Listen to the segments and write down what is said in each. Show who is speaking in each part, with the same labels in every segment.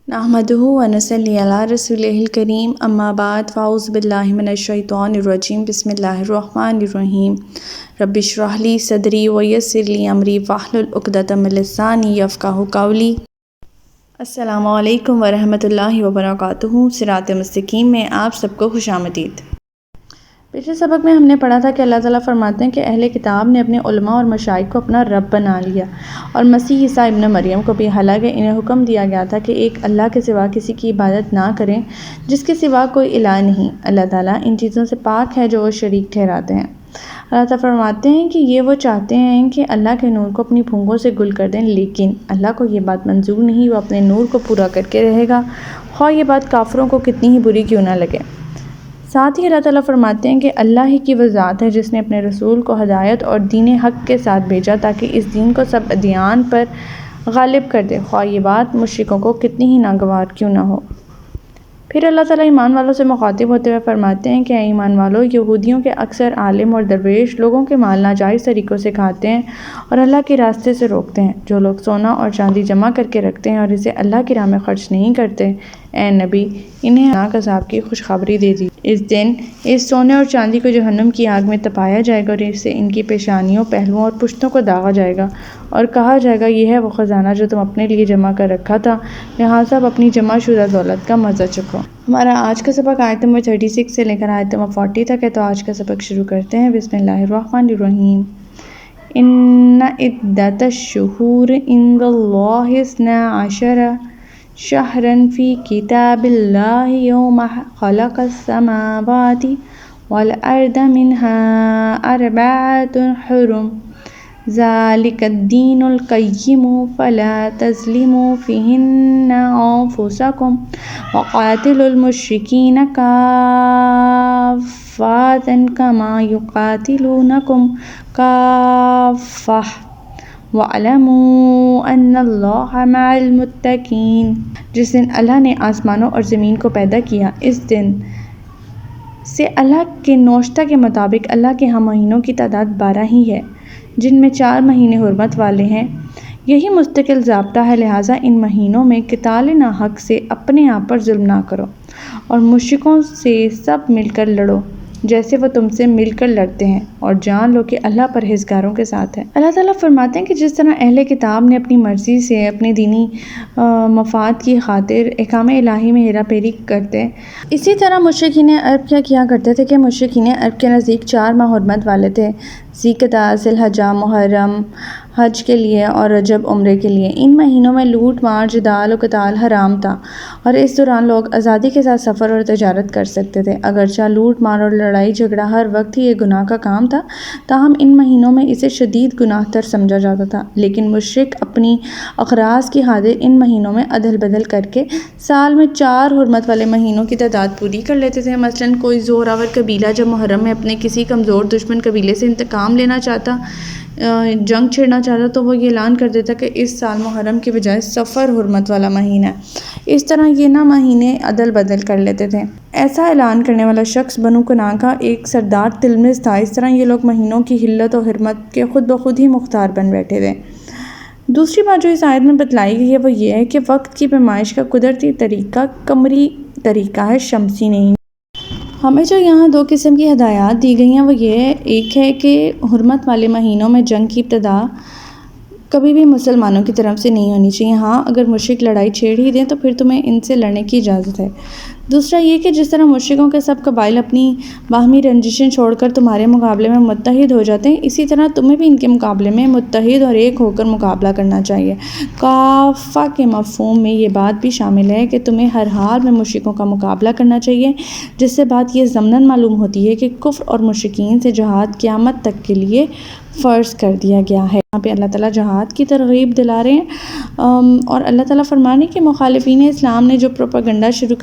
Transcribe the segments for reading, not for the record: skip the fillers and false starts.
Speaker 1: نحمده ونصلی علی رسولہ الکریم اما بعد فاعوذ باللہ من الشیطان الرجیم بسم اللہ الرحمن الرحیم رب اشرح لی صدری ویسر لی امری واحلل عقدۃ من لسانی یفقہوا قولی۔ السلام علیکم ورحمۃ اللہ وبرکاتہ۔ صراط مستقیم میں آپ سب کو خوش آمدید۔ پچھلے سبق میں ہم نے پڑھا تھا کہ اللہ تعالیٰ فرماتے ہیں کہ اہل کتاب نے اپنے علماء اور مشائخ کو اپنا رب بنا لیا، اور مسیح عیسیٰ ابن مریم کو بھی، حالانکہ انہیں حکم دیا گیا تھا کہ ایک اللہ کے سوا کسی کی عبادت نہ کریں جس کے سوا کوئی الہ نہیں۔ اللہ تعالیٰ ان چیزوں سے پاک ہے جو وہ شریک ٹھہراتے ہیں۔ اللہ تعالیٰ فرماتے ہیں کہ یہ وہ چاہتے ہیں کہ اللہ کے نور کو اپنی پھونکوں سے گل کر دیں، لیکن اللہ کو یہ بات منظور نہیں، وہ اپنے نور کو پورا کر کے رہے گا، خواہ یہ بات کافروں کو کتنی ہی بری کیوں نہ لگے۔ ساتھ ہی اللہ تعالیٰ فرماتے ہیں کہ اللہ ہی کی وہ ذات ہے جس نے اپنے رسول کو ہدایت اور دین حق کے ساتھ بھیجا تاکہ اس دین کو سب ادیان پر غالب کر دے، خواہ یہ بات مشرکوں کو کتنی ہی ناگوار کیوں نہ ہو۔ پھر اللہ تعالیٰ ایمان والوں سے مخاطب ہوتے ہوئے فرماتے ہیں کہ اے ایمان والو، یہودیوں کے اکثر عالم اور درویش لوگوں کے مال ناجائز طریقوں سے کھاتے ہیں اور اللہ کے راستے سے روکتے ہیں۔ جو لوگ سونا اور چاندی جمع کر کے رکھتے ہیں اور اسے اللہ کی راہ میں خرچ نہیں کرتے، اے نبی انہیں ہلاک عذاب کی خوشخبری دے دی۔ اس دن اس سونے اور چاندی کو جہنم کی آگ میں تپایا جائے گا اور اسے ان کی پیشانیوں، پہلوؤں اور پشتوں کو داغا جائے گا، اور کہا جائے گا یہ ہے وہ خزانہ جو تم اپنے لیے جمع کر رکھا تھا، لہٰذا اب اپنی جمع شدہ دولت کا مزہ چکھو۔ ہمارا آج کا سبق آیت نمبر 36 سے لے کر آیت نمبر 40 تک ہے، تو آج کا سبق شروع کرتے ہیں۔ بسم اللہ الرحمن الرحیم۔ ان عدۃ الشہور عند اللہ 12 شہرا فی کتاب اللہ یوم خلق السماوات والارض منها 4 حرم ذلك الدین القیم فلا تظلموا فیہن انفسکم وقاتلوا المشرکین کافۃ کما یقاتلونکم کافۃ وَاعْلَمُوا أَنَّ اللَّهَ مَعَ الْمُتَّقِينَ۔ جس دن اللہ نے آسمانوں اور زمین کو پیدا کیا، اس دن سے اللہ کے نوشتہ کے مطابق اللہ کے ہاں مہینوں کی تعداد 12 ہی ہے، جن میں 4 مہینے حرمت والے ہیں۔ یہی مستقل ضابطہ ہے، لہٰذا ان مہینوں میں قتال ناحق سے اپنے آپ پر ظلم نہ کرو، اور مشرکوں سے سب مل کر لڑو جیسے وہ تم سے مل کر لڑتے ہیں، اور جان لو کہ اللہ پرہیزگاروں کے ساتھ ہے۔ اللہ تعالیٰ فرماتے ہیں کہ جس طرح اہل کتاب نے اپنی مرضی سے اپنے دینی مفاد کی خاطر احکام الہی میں ہیرا پھیری کرتے، اسی طرح مشرکین عرب کیا کرتے تھے کہ مشرکین عرب کے نزدیک 4 ماہ حرمت والے تھے، ذی القعدہ، ذی الحجہ، محرم حج کے لیے اور رجب عمرے کے لیے۔ ان مہینوں میں لوٹ مار، جدال و قتال حرام تھا، اور اس دوران لوگ آزادی کے ساتھ سفر اور تجارت کر سکتے تھے۔ اگرچہ لوٹ مار اور لڑائی جھگڑا ہر وقت ہی ایک گناہ کا کام تھا، تاہم ان مہینوں میں اسے شدید گناہ تر سمجھا جاتا تھا۔ لیکن مشرک اپنی اغراض کی خاطر ان مہینوں میں عدل بدل کر کے سال میں 4 حرمت والے مہینوں کی تعداد پوری کر لیتے تھے۔ مثلاً کوئی زورآور قبیلہ جب محرم میں اپنے کسی کمزور دشمن قبیلے سے انتقام لینا چاہتا، جنگ چھیڑنا چاہتا، تو وہ یہ اعلان کر دیتا کہ اس سال محرم کی بجائے صفر حرمت والا مہینہ ہے۔ اس طرح یہ نہ مہینے عدل بدل کر لیتے تھے۔ ایسا اعلان کرنے والا شخص بنو کنعہ کا ایک سردار تلمذ تھا۔ اس طرح یہ لوگ مہینوں کی حلت و حرمت کے خود بخود ہی مختار بن بیٹھے تھے۔ دوسری بات جو اس آیت میں بتلائی گئی ہے وہ یہ ہے کہ وقت کی پیمائش کا قدرتی طریقہ قمری طریقہ ہے، شمسی نہیں۔ ہمیں جو یہاں 2 قسم کی ہدایات دی گئی ہیں وہ یہ ایک ہے کہ حرمت والے مہینوں میں جنگ کی ابتدا کبھی بھی مسلمانوں کی طرف سے نہیں ہونی چاہیے۔ ہاں اگر مشرک لڑائی چھیڑ ہی دیں تو پھر تمہیں ان سے لڑنے کی اجازت ہے۔ دوسرا یہ کہ جس طرح مشرکوں کے سب قبائل اپنی باہمی رنجشیں چھوڑ کر تمہارے مقابلے میں متحد ہو جاتے ہیں، اسی طرح تمہیں بھی ان کے مقابلے میں متحد اور ایک ہو کر مقابلہ کرنا چاہیے۔ کافہ کے مفہوم میں یہ بات بھی شامل ہے کہ تمہیں ہر حال میں مشرکوں کا مقابلہ کرنا چاہیے، جس سے بات یہ ضمناً معلوم ہوتی ہے کہ کفر اور مشرکین سے جہاد قیامت تک کے لیے فرض کر دیا گیا ہے۔ یہاں پہ اللہ تعالیٰ جہاد کی ترغیب دلا رہے ہیں، اور اللہ تعالیٰ فرمانے کہ مخالفین اسلام نے جو پروپیگنڈا شروع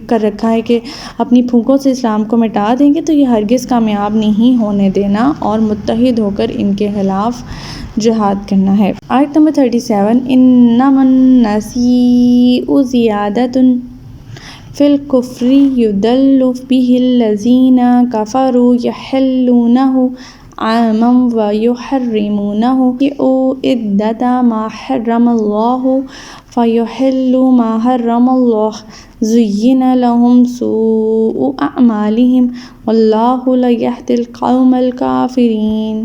Speaker 1: کر رکھا ہے کہ اپنی پھونکوں سے اسلام کو مٹا دیں گے، تو یہ ہرگز کامیاب نہیں ہونے دینا اور متحد ہو کر ان کے خلاف جہاد کرنا ہے۔ آیت نمبر 37۔ انما النسیء زیادۃ فی الکفر یضل بہ الذین کفروا یحلونہ عاما ویحرمونہ عدۃ ما حرم اللہ فَيُحِلُّوا مَا حَرَّمَ اللَّهُ زُيِّنَ لَهُمْ سُوءُ أَعْمَالِهِمْ وَاللَّهُ لَا يَهْدِي الْقَوْمَ الْكَافِرِينَ۔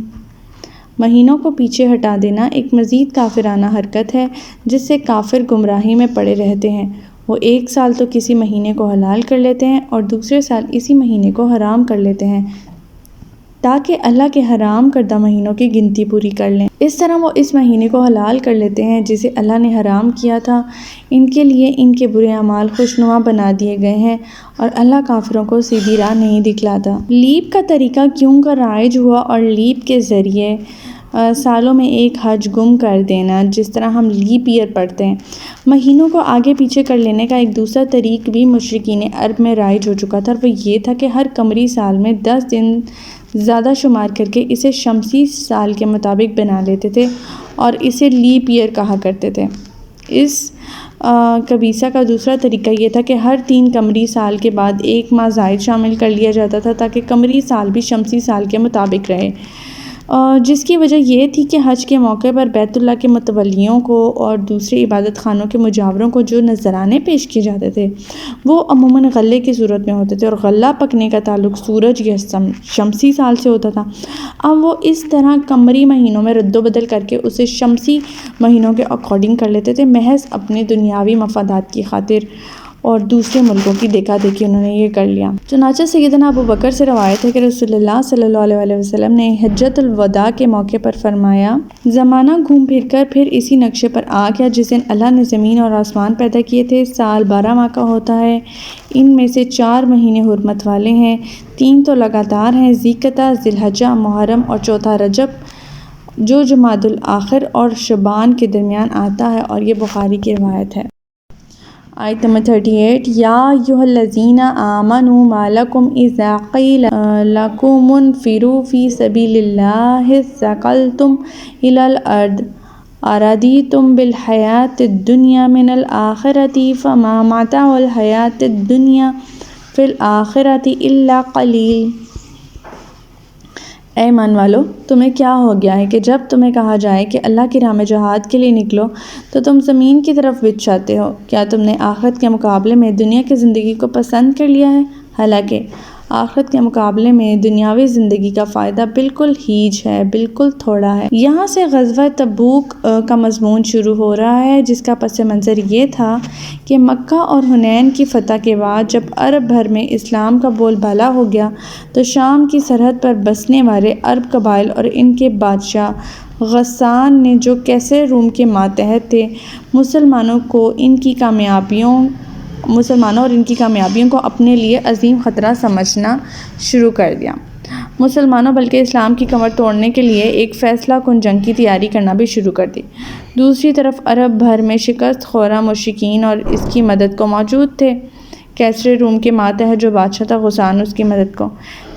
Speaker 1: مہینوں کو پیچھے ہٹا دینا ایک مزید کافرانہ حرکت ہے جس سے کافر گمراہی میں پڑے رہتے ہیں۔ وہ ایک سال تو کسی مہینے کو حلال کر لیتے ہیں اور دوسرے سال اسی مہینے کو حرام کر لیتے ہیں تاکہ اللہ کے حرام کردہ مہینوں کی گنتی پوری کر لیں۔ اس طرح وہ اس مہینے کو حلال کر لیتے ہیں جسے اللہ نے حرام کیا تھا۔ ان کے لیے ان کے برے اعمال خوشنما بنا دیے گئے ہیں اور اللہ کافروں کو سیدھی راہ نہیں دکھلاتا۔ لیپ کا طریقہ کیوں کا رائج ہوا اور لیپ کے ذریعے سالوں میں ایک حج گم کر دینا، جس طرح ہم لیپ ایئر پڑھتے ہیں۔ مہینوں کو آگے پیچھے کر لینے کا ایک دوسرا طریق بھی مشرکین عرب میں رائج ہو چکا تھا اور وہ یہ تھا کہ ہر قمری سال میں 10 دن زیادہ شمار کر کے اسے شمسی سال کے مطابق بنا لیتے تھے اور اسے لیپ ایئر کہا کرتے تھے۔ اس قبیصہ کا دوسرا طریقہ یہ تھا کہ ہر 3 قمری سال کے بعد ایک ماہ زائد شامل کر لیا جاتا تھا تاکہ قمری سال بھی شمسی سال کے مطابق رہے، جس کی وجہ یہ تھی کہ حج کے موقع پر بیت اللہ کے متولیوں کو اور دوسرے عبادت خانوں کے مجاوروں کو جو نذرانے پیش کیے جاتے تھے وہ عموماً غلے کی صورت میں ہوتے تھے اور غلہ پکنے کا تعلق سورج یا شمسی سال سے ہوتا تھا۔ اب وہ اس طرح قمری مہینوں میں رد و بدل کر کے اسے شمسی مہینوں کے اکارڈنگ کر لیتے تھے، محض اپنے دنیاوی مفادات کی خاطر، اور دوسرے ملکوں کی دیکھا دیکھی انہوں نے یہ کر لیا۔ چنانچہ سیدنا ابو بکر سے روایت ہے کہ رسول اللہ صلی اللہ علیہ وسلم نے حجۃ الوداع کے موقع پر فرمایا، زمانہ گھوم پھر کر پھر اسی نقشے پر آ گیا جس دن اللہ نے زمین اور آسمان پیدا کیے تھے۔ سال 12 ماہ کا ہوتا ہے، ان میں سے 4 مہینے حرمت والے ہیں، 3 تو لگاتار ہیں، ذی القعدہ، ذی الحجہ، محرم اور چوتھا رجب جو جمادی الاخر اور شعبان کے درمیان آتا ہے، اور یہ بخاری کی روایت ہے۔ آیت نمبر 38، یا ایھا الذین آمنوا ما لکم اذا قیل لکم انفروا فی سبیل اللہ اثاقلتم الی الارض ارضیتم بالحیاۃ الدنیا من الآخرۃ فما متاع الحیاۃ الدنیا فی الآخرۃ الا قلیل۔ اے ایمان والو، تمہیں کیا ہو گیا ہے کہ جب تمہیں کہا جائے کہ اللہ کی راہ میں جہاد کے لیے نکلو تو تم زمین کی طرف بچھاتے ہو؟ کیا تم نے آخرت کے مقابلے میں دنیا کی زندگی کو پسند کر لیا ہے؟ حالانکہ آخرت کے مقابلے میں دنیاوی زندگی کا فائدہ بالکل ہیج ہے، بالکل تھوڑا ہے۔ یہاں سے غزوہ تبوک کا مضمون شروع ہو رہا ہے، جس کا پس منظر یہ تھا کہ مکہ اور حنین کی فتح کے بعد جب عرب بھر میں اسلام کا بول بالا ہو گیا تو شام کی سرحد پر بسنے والے عرب قبائل اور ان کے بادشاہ غسان نے، جو کیسر روم کے ماتحت تھے، مسلمانوں اور ان کی کامیابیوں کو اپنے لیے عظیم خطرہ سمجھنا شروع کر دیا۔ مسلمانوں بلکہ اسلام کی کمر توڑنے کے لیے ایک فیصلہ کن جنگ کی تیاری کرنا بھی شروع کر دی۔ دوسری طرف عرب بھر میں شکست خوردہ مشرکین اور اس کی مدد کو موجود تھے، کیسر روم کے ماتحت جو بادشاہ تھا غسان اس کی مدد کو۔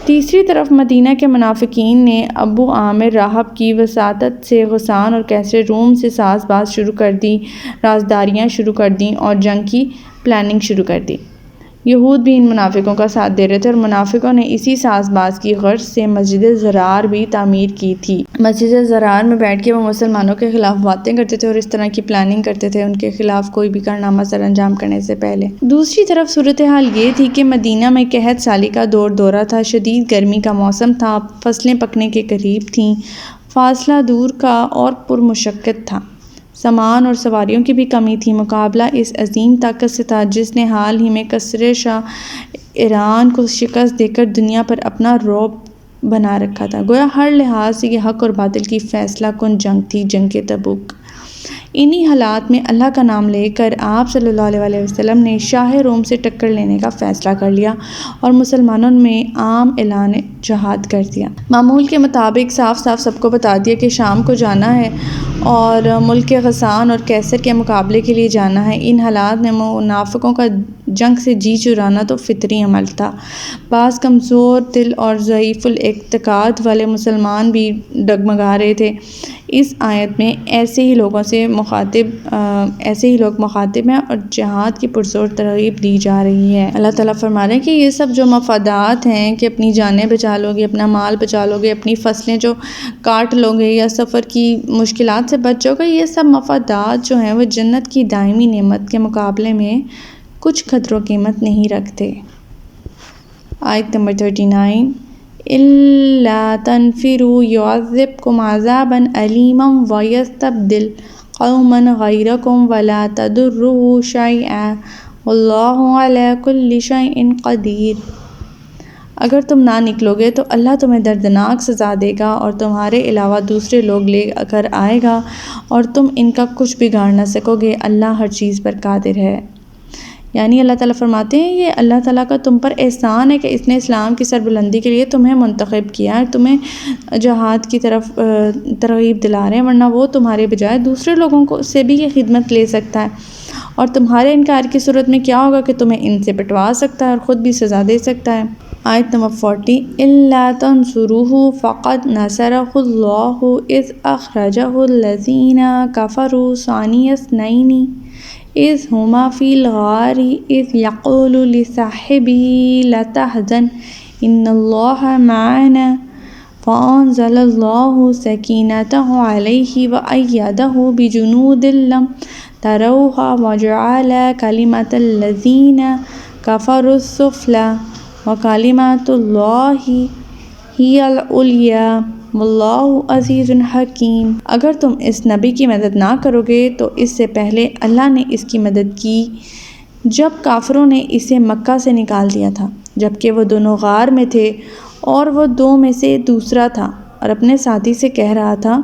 Speaker 1: تیسری طرف مدینہ کے منافقین نے ابو عامر راہب کی وساطت سے غسان اور کیسر روم سے ساز باز شروع کر دی، رازداریاں شروع کر دیں اور جنگ کی پلاننگ شروع کر دی۔ یہود بھی ان منافقوں کا ساتھ دے رہے تھے اور منافقوں نے اسی ساز باز کی غرض سے مسجد زرار بھی تعمیر کی تھی۔ مسجد زرار میں بیٹھ کے وہ مسلمانوں کے خلاف باتیں کرتے تھے اور اس طرح کی پلاننگ کرتے تھے ان کے خلاف کوئی بھی کارنامہ سر انجام کرنے سے پہلے۔ دوسری طرف صورتحال یہ تھی کہ مدینہ میں قحط سالی کا دورہ تھا، شدید گرمی کا موسم تھا، فصلیں پکنے کے قریب تھیں، فاصلہ دور کا اور پرمشقت تھا، سامان اور سواریوں کی بھی کمی تھی۔ مقابلہ اس عظیم طاقت سے تھا جس نے حال ہی میں کسرے شاہ ایران کو شکست دے کر دنیا پر اپنا رعب بنا رکھا تھا۔ گویا ہر لحاظ سے یہ حق اور باطل کی فیصلہ کن جنگ تھی، جنگ تبوک۔ انہی حالات میں اللہ کا نام لے کر آپ صلی اللہ علیہ وسلم نے شاہ روم سے ٹکر لینے کا فیصلہ کر لیا اور مسلمانوں میں عام اعلان جہاد کر دیا۔ معمول کے مطابق صاف صاف سب کو بتا دیا کہ شام کو جانا ہے اور ملک غسان اور کیسر کے مقابلے کے لیے جانا ہے۔ ان حالات میں منافقوں کا جنگ سے جی چرانا تو فطری عمل تھا۔ بعض کمزور دل اور ضعیف الاعتقاد والے مسلمان بھی ڈگمگا رہے تھے۔ اس آیت میں ایسے ہی لوگ مخاطب ہیں اور جہاد کی پرزور ترغیب دی جا رہی ہے۔ اللہ تعالیٰ فرما رہے ہیں کہ یہ سب جو مفادات ہیں کہ اپنی جانیں بچا لو گے، اپنا مال بچا لو گے، اپنی فصلیں جو کاٹ لو گے یا سفر کی مشکلات مفادات سے بچ جاؤ گے۔ یہ سب مفادات جو ہیں وہ جنت کی دائمی نعمت کے مقابلے میں کچھ قدر و قیمت نہیں رکھتے۔ آیت نمبر 39 إِلَّا تَنْفِرُوا يُعَذِّبْكُمْ عَذَابًا أَلِيمًا وَيَسْتَبْدِلْ قَوْمًا غَيْرَكُمْ وَلَا تَضُرُّوهُ شَيْئًا وَاللَّهُ عَلَى كُلِّ شَيْءٍ قَدِيرٌ۔ اگر تم نہ نکلو گے تو اللہ تمہیں دردناک سزا دے گا اور تمہارے علاوہ دوسرے لوگ لے کر آئے گا اور تم ان کا کچھ بگاڑ نہ سکو گے، اللہ ہر چیز پر قادر ہے۔ یعنی اللہ تعالیٰ فرماتے ہیں یہ اللہ تعالیٰ کا تم پر احسان ہے کہ اس نے اسلام کی سربلندی کے لیے تمہیں منتخب کیا ہے، تمہیں جہاد کی طرف ترغیب دلا رہے ہیں، ورنہ وہ تمہارے بجائے دوسرے لوگوں کو سے بھی یہ خدمت لے سکتا ہے، اور تمہارے انکار کی صورت میں کیا ہوگا کہ تمہیں ان سے پٹوا سکتا ہے اور خود بھی سزا دے سکتا ہے۔ آیت نمبر 40 إِلَّا تَنْصُرُوهُ فَقَدْ نَصَرَهُ اللَّهُ إِذْ أَخْرَجَهُ الَّذِينَ كَفَرُوا ثَانِيَ اثْنَيْنِ إِذْ هُمَا فِي الْغَارِ إِذْ يَقُولُ لِصَاحِبِهِ لَا تَحْزَنْ إِنَّ اللَّهَ مَعَنَا فَأَنزَلَ اللَّهُ سَكِينَتَهُ عَلَيْهِ وَأَيَّدَهُ بِجُنُودٍ لَّمْ تَرَوْهَا وَجَعَلَ كَلِمَةَ الَّذِينَ كَفَرُوا السُّفْلَىٰ وَكَلِمَةُ اللَّهِ هِيَ الْعُلْيَا وَاللَّهُ عَزِيزٌ حَكِيمٌ۔ اگر تم اس نبی کی مدد نہ کرو گے تو اس سے پہلے اللہ نے اس کی مدد کی جب کافروں نے اسے مکہ سے نکال دیا تھا، جبکہ وہ دونوں غار میں تھے اور وہ دو میں سے دوسرا تھا، اور اپنے ساتھی سے کہہ رہا تھا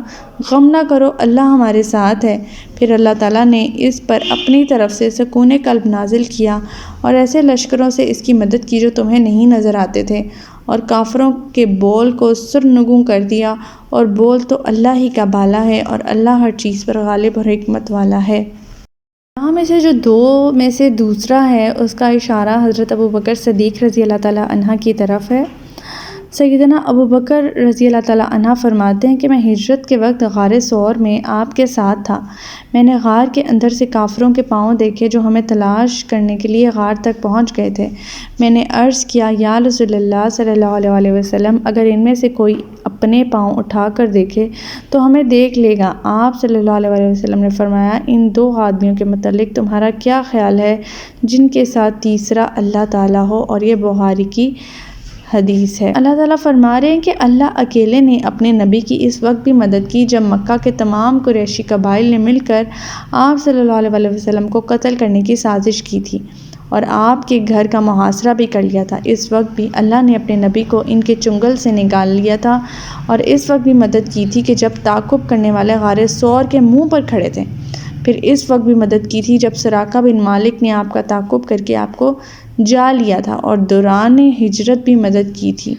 Speaker 1: غم نہ کرو اللہ ہمارے ساتھ ہے۔ پھر اللہ تعالیٰ نے اس پر اپنی طرف سے سکون قلب نازل کیا اور ایسے لشکروں سے اس کی مدد کی جو تمہیں نہیں نظر آتے تھے، اور کافروں کے بول کو سرنگوں کر دیا، اور بول تو اللہ ہی کا بالا ہے اور اللہ ہر چیز پر غالب اور حکمت والا ہے۔ یہاں میں سے جو دو میں سے دوسرا ہے اس کا اشارہ حضرت ابوبکر صدیق رضی اللہ تعالیٰ عنہ کی طرف ہے۔ سیدنا ابوبکر رضی اللہ تعالیٰ عنہ فرماتے ہیں کہ میں ہجرت کے وقت غار ثور میں آپ کے ساتھ تھا۔ میں نے غار کے اندر سے کافروں کے پاؤں دیکھے جو ہمیں تلاش کرنے کے لیے غار تک پہنچ گئے تھے۔ میں نے عرض کیا یا رسول اللہ صلی اللہ علیہ وسلم، اگر ان میں سے کوئی اپنے پاؤں اٹھا کر دیکھے تو ہمیں دیکھ لے گا۔ آپ صلی اللہ علیہ وسلم نے فرمایا ان دو آدمیوں کے متعلق تمہارا کیا خیال ہے جن کے ساتھ تیسرا اللہ تعالیٰ ہو، اور یہ بخاری کی حدیث ہے۔ اللہ تعالیٰ فرما رہے ہیں کہ اللہ اکیلے نے اپنے نبی کی اس وقت بھی مدد کی جب مکہ کے تمام قریشی قبائل نے مل کر آپ صلی اللہ علیہ وسلم کو قتل کرنے کی سازش کی تھی اور آپ کے گھر کا محاصرہ بھی کر لیا تھا۔ اس وقت بھی اللہ نے اپنے نبی کو ان کے چنگل سے نکال لیا تھا، اور اس وقت بھی مدد کی تھی کہ جب تعاقب کرنے والے غار ثور کے منہ پر کھڑے تھے۔ پھر اس وقت بھی مدد کی تھی جب سراقہ بن مالک نے آپ کا تعاقب کر کے آپ کو جا لیا تھا، اور دوران ہجرت بھی مدد کی تھی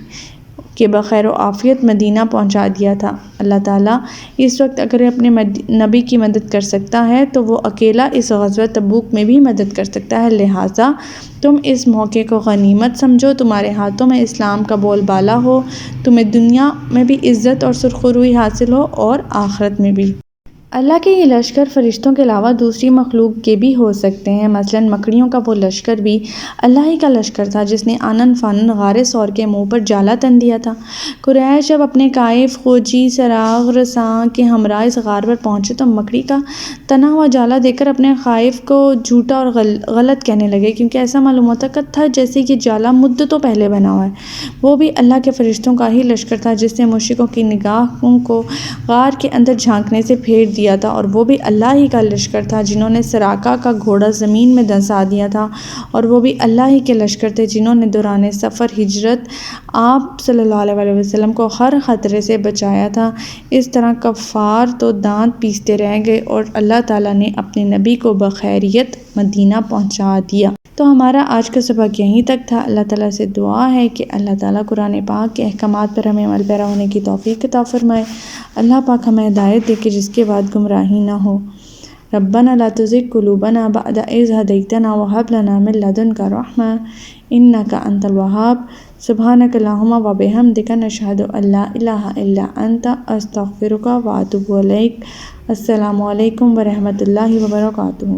Speaker 1: کہ بخیر و عافیت مدینہ پہنچا دیا تھا۔ اللہ تعالیٰ اس وقت اگر اپنے نبی کی مدد کر سکتا ہے تو وہ اکیلا اس غزوہ تبوک میں بھی مدد کر سکتا ہے، لہٰذا تم اس موقع کو غنیمت سمجھو، تمہارے ہاتھوں میں اسلام کا بول بالا ہو، تمہیں دنیا میں بھی عزت اور سرخروئی حاصل ہو اور آخرت میں بھی۔ اللہ کے یہ لشکر فرشتوں کے علاوہ دوسری مخلوق کے بھی ہو سکتے ہیں، مثلاً مکڑیوں کا وہ لشکر بھی اللہ ہی کا لشکر تھا جس نے آنن فانن غار ثور کے منہ پر جالا تن دیا تھا۔ قریش جب اپنے کائف خوجی سراغ رساں کے ہمراہ اس غار پر پہنچے تو مکڑی کا تنا ہوا جالا دیکھ کر اپنے خائف کو جھوٹا اور غلط کہنے لگے، کیونکہ ایسا معلوم ہوتا تھا جیسے یہ جالا مدتوں پہلے بنا ہوا ہے۔ وہ بھی اللہ کے فرشتوں کا ہی لشکر تھا جس نے مشرکوں کی نگاہوں کو غار کے اندر جھانکنے سے پھیر دیا تھا، اور وہ بھی اللہ ہی کا لشکر تھا جنہوں نے سراقہ کا گھوڑا زمین میں دھنسا دیا تھا، اور وہ بھی اللہ ہی کے لشکر تھے جنہوں نے دوران سفر ہجرت آپ صلی اللہ علیہ وسلم کو ہر خطرے سے بچایا تھا۔ اس طرح کفار تو دانت پیستے رہ گئے اور اللہ تعالیٰ نے اپنے نبی کو بخیریت مدینہ پہنچا دیا۔ تو ہمارا آج کا سبق یہیں تک تھا۔ اللہ تعالیٰ سے دعا ہے کہ اللہ تعالیٰ قرآن پاک کے احکامات پر ہمیں عمل پیرا ہونے کی توفیق عطا فرمائے۔ اللہ پاک ہمیں ہدایت دے کہ جس کے بعد گمراہی نہ ہو۔ ربنا لا تزغ قلوبنا بعد إذ هديتنا وهب لنا من لدنك رحمة إنك أنت الوهاب۔ سبحانك اللهم وبحمدك نشهد أن لا إله إلا أنت أستغفرك وأتوب إليك۔ السلام علیکم ورحمۃ اللہ وبرکاتہ۔